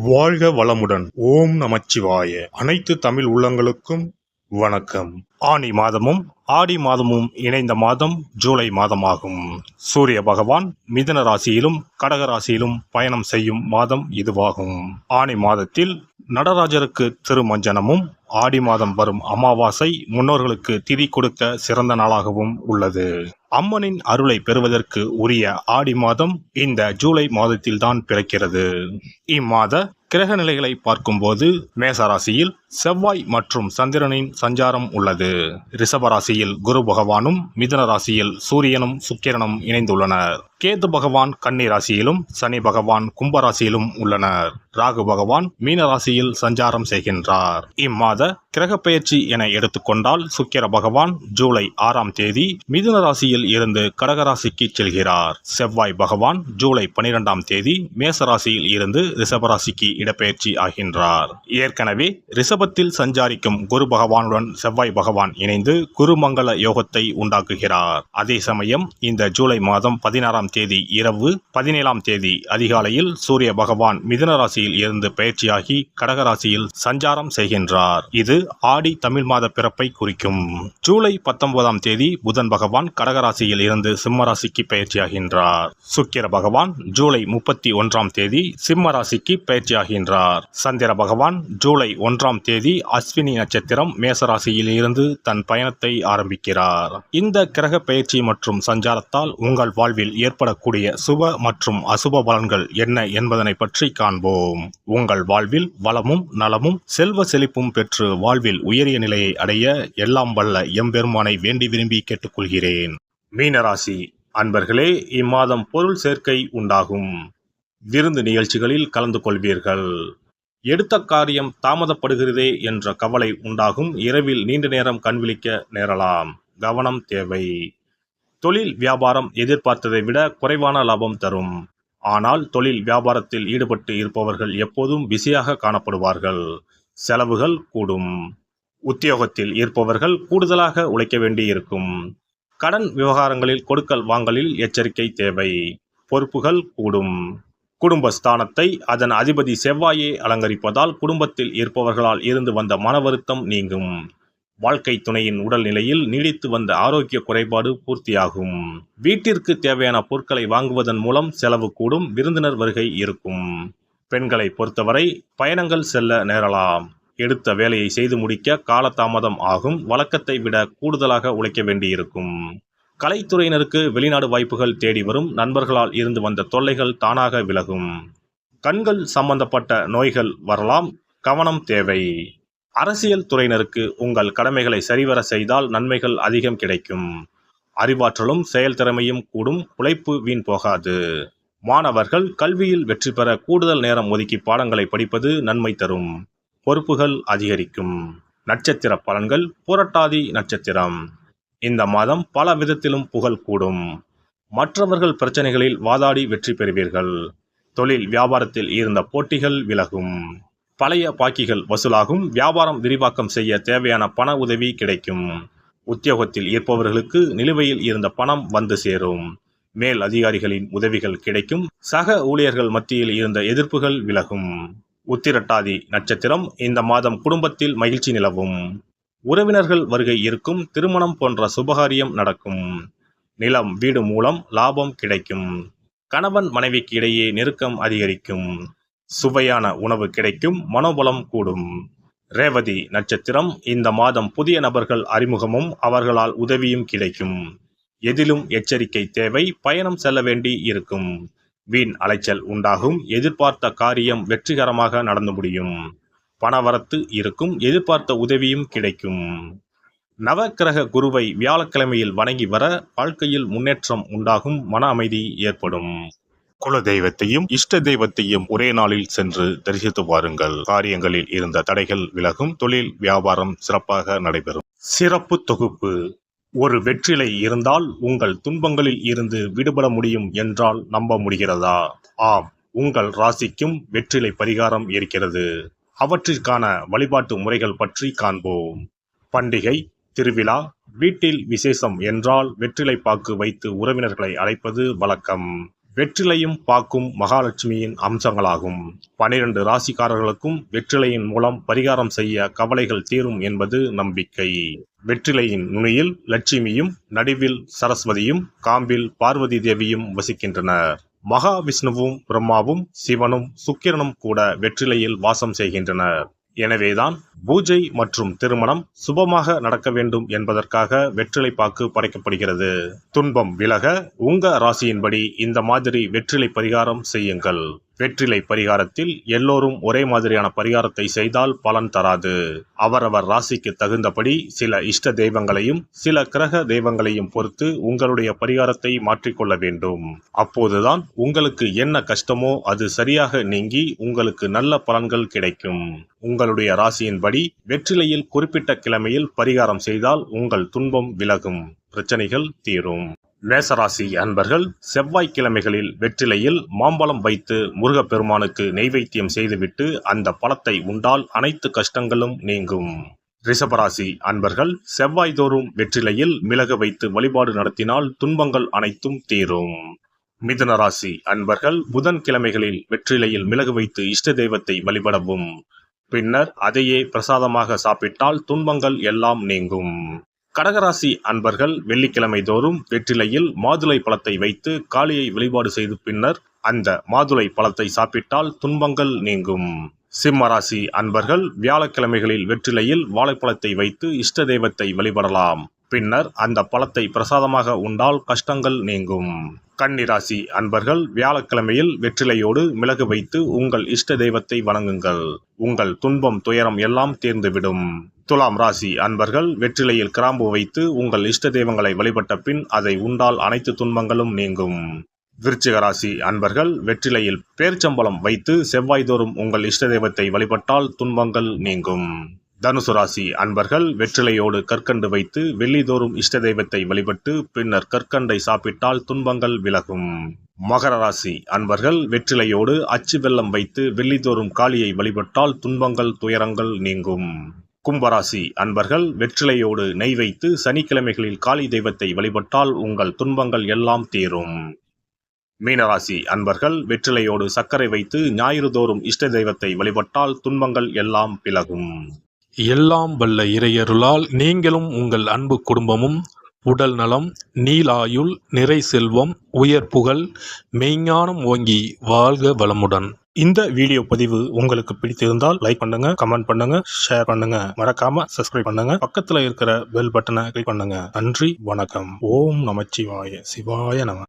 வாழ்க வளமுடன். ஓம் நமச்சிவாய. அனைத்து தமிழ் உள்ளங்களுக்கும் வணக்கம். ஆனி மாதமும் ஆடி மாதமும் இணைந்த மாதம் ஜூலை மாதமாகும். சூரிய பகவான் மிதுன ராசியிலும் கடக ராசியிலும் பயணம் செய்யும் மாதம் இதுவாகும். ஆனி மாதத்தில் நடராஜருக்கு திருமஞ்சனமும், ஆடி மாதம் வரும் அமாவாசை முன்னோர்களுக்கு திதி கொடுக்க சிறந்த நாளாகவும் உள்ளது. அம்மனின் அருளை பெறுவதற்கு உரிய ஆடி மாதம் இந்த ஜூலை மாதத்தில்தான் பிறக்கிறது. இம்மாத கிரக நிலைகளை பார்க்கும்போது மேசராசியில் செவ்வாய் மற்றும் சந்திரனின் சஞ்சாரம் உள்ளது. ரிஷபராசியில் குரு பகவானும், மிதுன ராசியில் சூரியனும் சுக்கிரனும் இணைந்துள்ளனர். கேது பகவான் கன்னி ராசியிலும், சனி பகவான் கும்பராசியிலும் உள்ளனர். ராகு பகவான் மீன ராசியில் சஞ்சாரம் செய்கின்றார். இம்மாத கிரக பெயர்ச்சி என எடுத்துக்கொண்டால் சுக்கிர பகவான் ஜூலை 6ஆம் தேதி மிதுன ராசியில் இருந்து கடகராசிக்கு செல்கிறார். செவ்வாய் பகவான் ஜூலை 12ஆம் தேதி மேசராசியில் இருந்து ரிஷபராசிக்கு இடப்பெயர்ச்சி ஆகின்றார். ஏற்கனவே ரிஷபத்தில் சஞ்சாரிக்கும் குரு பகவானுடன் செவ்வாய் பகவான் இணைந்து குருமங்கள யோகத்தை உண்டாக்குகிறார். அதே சமயம் இந்த ஜூலை மாதம் 16ஆம் தேதி இரவு 17ஆம் தேதி அதிகாலையில் சூரிய பகவான் மிதுன ராசியில் இருந்து பெயர்ச்சியாகி கடகராசியில் சஞ்சாரம் செய்கின்றார். இது ஆடி தமிழ் மாத பிறப்பை குறிக்கும். ஜூலை 19ஆம் தேதி புதன் பகவான் கடகராசியில் இருந்து சிம்மராசிக்கு பெயர்ச்சியாகின்றார். சுக்கிர பகவான் ஜூலை 31ஆம் தேதி சிம்ம ராசிக்கு பெயர்ச்சியாகின்றார். சந்திர பகவான் ஜூலை 1ஆம் தேதி அஸ்வினி நட்சத்திரம் மேசராசியில் இருந்து தன் பயணத்தை ஆரம்பிக்கிறார். இந்த கிரக பெயர்ச்சி மற்றும் சஞ்சாரத்தால் உங்கள் வாழ்வில் ஏற்படக்கூடிய சுப மற்றும் அசுப பலன்கள் என்ன என்பதனை பற்றி காண்போம். உங்கள் வாழ்வில் வளமும் நலமும் செல்வ செழிப்பும் பெற்று வாழ்வில் உயரிய நிலையை அடைய எல்லாம் வல்ல எம்பெருமானை வேண்டி விரும்பி கேட்டுக்கொள்கிறேன். மீனராசி அன்பர்களே, இம்மாதம் பொருள் சேர்க்கை உண்டாகும். விருந்து நிகழ்ச்சிகளில் கலந்து கொள்வீர்கள். எடுத்த காரியம் தாமதப்படுகிறதே என்ற கவலை உண்டாகும். இரவில் நீண்ட நேரம் கண்விழிக்க நேரலாம். கவனம் தேவை. தொழில் வியாபாரம் எதிர்பார்த்ததை விட குறைவான லாபம் தரும். ஆனால் தொழில் வியாபாரத்தில் ஈடுபட்டு இருப்பவர்கள் எப்போதும் பிஸியாக காணப்படுவார்கள். செலவுகள் கூடும். உத்தியோகத்தில் இருப்பவர்கள் கூடுதலாக உழைக்க வேண்டியிருக்கும். கடன் விவகாரங்களில் கொடுக்கல் வாங்கலில் எச்சரிக்கை தேவை. பொறுப்புகள் கூடும். குடும்பஸ்தானத்தை அதன் அதிபதி செவ்வாயே அலங்கரிப்பதால் குடும்பத்தில் இருப்பவர்களால் இருந்து வந்த மன வருத்தம் நீங்கும். வாழ்க்கை துணையின் உடல்நிலையில் நீடித்து வந்த ஆரோக்கிய குறைபாடு பூர்த்தியாகும். வீட்டிற்கு தேவையான பொருட்களை வாங்குவதன் மூலம் செலவு கூடும். விருந்தினர் வருகை இருக்கும். பெண்களை பொறுத்தவரை பயணங்கள் செல்ல நேரலாம். எடுத்த வேலையை செய்து முடிக்க காலதாமதம் ஆகும். வழக்கத்தை விட கூடுதலாக உழைக்க வேண்டியிருக்கும். கலைத்துறையினருக்கு வெளிநாடு வாய்ப்புகள் தேடி வரும். நண்பர்களால் இருந்து வந்த தொல்லைகள் தானாக விலகும். கண்கள் சம்பந்தப்பட்ட நோய்கள் வரலாம். கவனம் தேவை. அரசியல் துறையினருக்கு உங்கள் கடமைகளை சரிவர செய்தால் நன்மைகள் அதிகம் கிடைக்கும். அறிவாற்றலும் செயல்திறமையும் கூடும். உழைப்பு வீண் போகாது. மாணவர்கள் கல்வியில் வெற்றி பெற கூடுதல் நேரம் ஒதுக்கி பாடங்களை படிப்பது நன்மை தரும். பொறுப்புகள் அதிகரிக்கும். நட்சத்திர பலன்கள். புரட்டாதி நட்சத்திரம். இந்த மாதம் பல விதத்திலும் புகழ் கூடும். மற்றவர்கள் பிரச்சனைகளில் வாதாடி வெற்றி பெறுவீர்கள். தொழில் வியாபாரத்தில் இருந்த போட்டிகள் விலகும். பழைய பாக்கிகள் வசூலாகும். வியாபாரம் விரிவாக்கம் செய்ய தேவையான பண உதவி கிடைக்கும். உத்தியோகத்தில் இருப்பவர்களுக்கு நிலுவையில் இருந்த பணம் வந்து சேரும். மேல் அதிகாரிகளின் உதவிகள் கிடைக்கும். சக ஊழியர்கள் மத்தியில் இருந்த எதிர்ப்புகள் விலகும். உத்திரட்டாதி நட்சத்திரம். இந்த மாதம் குடும்பத்தில் மகிழ்ச்சி நிலவும். உறவினர்கள் வருகை இருக்கும். திருமணம் போன்ற சுபகாரியம் நடக்கும். நிலம் வீடு மூலம் லாபம் கிடைக்கும். கணவன் மனைவிக்கு இடையே நெருக்கம் அதிகரிக்கும். சுவையான உணவு கிடைக்கும். மனோபலம் கூடும். ரேவதி நட்சத்திரம். இந்த மாதம் புதிய நபர்கள் அறிமுகமும் அவர்களால் உதவியும் கிடைக்கும். எதிலும் எச்சரிக்கை தேவை. பயணம் செல்ல வேண்டி இருக்கும். வீண் அலைச்சல் உண்டாகும். எதிர்பார்த்த காரியம் வெற்றிகரமாக நடந்து முடியும். பணவரத்து இருக்கும். எதிர்பார்த்த உதவியும் கிடைக்கும். நவக்கிரக குருவை வியாழக்கிழமையில் வணங்கி வர வாழ்க்கையில் முன்னேற்றம் உண்டாகும். மன அமைதி ஏற்படும். குல தெய்வத்தையும் இஷ்ட தெய்வத்தையும் ஒரே நாளில் சென்று தரிசித்து வாருங்கள். காரியங்களில் இருந்த தடைகள் விலகும். தொழில் வியாபாரம் சிறப்பாக நடைபெறும். சிறப்பு தொகுப்பு. ஒரு வெற்றிலை இருந்தால் உங்கள் துன்பங்களில் இருந்து விடுபட முடியும் என்றால் நம்ப முடிகிறதா? ஆம், உங்கள் ராசிக்கும் வெற்றிலை பரிகாரம் இருக்கிறது. அவற்றிற்கான வழிபாட்டு முறைகள் பற்றி காண்போம். பண்டிகை, திருவிழா, வீட்டில் விசேஷம் என்றால் வெற்றிலை பாக்கு வைத்து உறவினர்களை அழைப்பது வழக்கம். வெற்றிலையும் பாக்கும் மகாலட்சுமியின் அம்சங்களாகும். 12 ராசிக்காரர்களுக்கும் வெற்றிலையின் மூலம் பரிகாரம் செய்ய கவலைகள் தீரும் என்பது நம்பிக்கை. வெற்றிலையின் நுனியில் லட்சுமியும், நடுவில் சரஸ்வதியும், காம்பில் பார்வதி தேவியும் வசிக்கின்றனர். மகாவிஷ்ணுவும், பிரம்மாவும், சிவனும், சுக்கிரனும் கூட வெற்றிலையில் வாசம் செய்கின்றனர். எனவேதான் பூஜை மற்றும் திருமணம் சுபமாக நடக்க வேண்டும் என்பதற்காக வெற்றிலை பாக்கு படைக்கப்படுகிறது. துன்பம் விலக உங்க ராசியின்படி இந்த மாதிரி வெற்றிலை பரிகாரம் செய்யுங்கள். வெற்றிலை பரிகாரத்தில் எல்லோரும் ஒரே மாதிரியான பரிகாரத்தை செய்தால் பலன் தராது. அவரவர் ராசிக்கு தகுந்தபடி சில இஷ்ட தெய்வங்களையும் சில கிரக தெய்வங்களையும் பொறுத்து உங்களுடைய பரிகாரத்தை மாற்றிக்கொள்ள வேண்டும். அப்போதுதான் உங்களுக்கு என்ன கஷ்டமோ அது சரியாக நீங்கி உங்களுக்கு நல்ல பலன்கள் கிடைக்கும். உங்களுடைய ராசியின்படி வெற்றிலையில் குறிப்பிட்ட கிழமையில் பரிகாரம் செய்தால் உங்கள் துன்பம் விலகும், பிரச்சனைகள் தீரும். மேசராசி அன்பர்கள் செவ்வாய்க்கிழமைகளில் வெற்றிலையில் மாம்பழம் வைத்து முருகப்பெருமானுக்கு நெய்வேத்தியம் செய்துவிட்டு அந்த பழத்தை உண்டால் அனைத்து கஷ்டங்களும் நீங்கும். ரிஷபராசி அன்பர்கள் செவ்வாய்தோறும் வெற்றிலையில் மிளகு வைத்து வழிபாடு நடத்தினால் துன்பங்கள் அனைத்தும் தீரும். மிதுன ராசி அன்பர்கள் புதன்கிழமைகளில் வெற்றிலையில் மிளகு வைத்து இஷ்ட தெய்வத்தை வழிபடவும். பின்னர் அதையே பிரசாதமாக சாப்பிட்டால் துன்பங்கள் எல்லாம் நீங்கும். கடகராசி அன்பர்கள் வெள்ளிக்கிழமை தோறும் வெற்றிலையில் மாதுளை பழத்தை வைத்து காளியை வழிபாடு செய்து பின்னர் அந்த மாதுளை பழத்தை சாப்பிட்டால் துன்பங்கள் நீங்கும். சிம்மராசி அன்பர்கள் வியாழக்கிழமைகளில் வெற்றிலையில் வாழைப்பழத்தை வைத்து இஷ்ட தெய்வத்தை வழிபடலாம். பின்னர் அந்த பழத்தை பிரசாதமாக உண்டால் கஷ்டங்கள் நீங்கும். கன்னிராசி அன்பர்கள் வியாழக்கிழமையில் வெற்றிலையோடு மிளகு வைத்து உங்கள் இஷ்ட தெய்வத்தை வணங்குங்கள். உங்கள் துன்பம் துயரம் எல்லாம் தீர்ந்துவிடும். துலாம் ராசி அன்பர்கள் வெற்றிலையில் கிராம்பு வைத்து உங்கள் இஷ்ட தெய்வங்களை வழிபட்ட பின் அதை உண்டால் அனைத்து துன்பங்களும் நீங்கும். விருச்சிக ராசி அன்பர்கள் வெற்றிலையில் பேரிச்சம்பழம் வைத்து செவ்வாய்தோறும் உங்கள் இஷ்ட தெய்வத்தை வழிபட்டால் துன்பங்கள் நீங்கும். தனுசு ராசி அன்பர்கள் வெற்றிலையோடு கற்கண்டு வைத்து வெள்ளிதோறும் இஷ்ட தெய்வத்தை வழிபட்டு பின்னர் கற்கண்டை சாப்பிட்டால் துன்பங்கள் விலகும். மகர ராசி அன்பர்கள் வெற்றிலையோடு அச்சு வெல்லம் வைத்து வெள்ளிதோறும் காளியை வழிபட்டால் துன்பங்கள் துயரங்கள் நீங்கும். கும்பராசி அன்பர்கள் வெற்றிலையோடு நெய் வைத்து சனிக்கிழமைகளில் காளி தெய்வத்தை வழிபட்டால் உங்கள் துன்பங்கள் எல்லாம் தீரும். மீனராசி அன்பர்கள் வெற்றிலையோடு சர்க்கரை வைத்து ஞாயிறு தோறும் இஷ்ட தெய்வத்தை வழிபட்டால் துன்பங்கள் எல்லாம் விலகும். எல்லாம் வல்ல இறையருளால் நீங்களும் உங்கள் அன்பு குடும்பமும் உடல் நலம், நீலாயுள், நிறை செல்வம், உயர் புகழ், மெய்ஞானம் ஓங்கி வாழ்க வளமுடன். இந்த வீடியோ பதிவு உங்களுக்கு பிடித்திருந்தால் லைக் பண்ணுங்க, கமெண்ட் பண்ணுங்க, ஷேர் பண்ணுங்க, மறக்காம சப்ஸ்கிரைப் பண்ணுங்க, பக்கத்துல இருக்கிற பெல் பட்டனை கிளிக் பண்ணுங்க. நன்றி, வணக்கம். ஓம் நமச்சிவாய. சிவாய நம.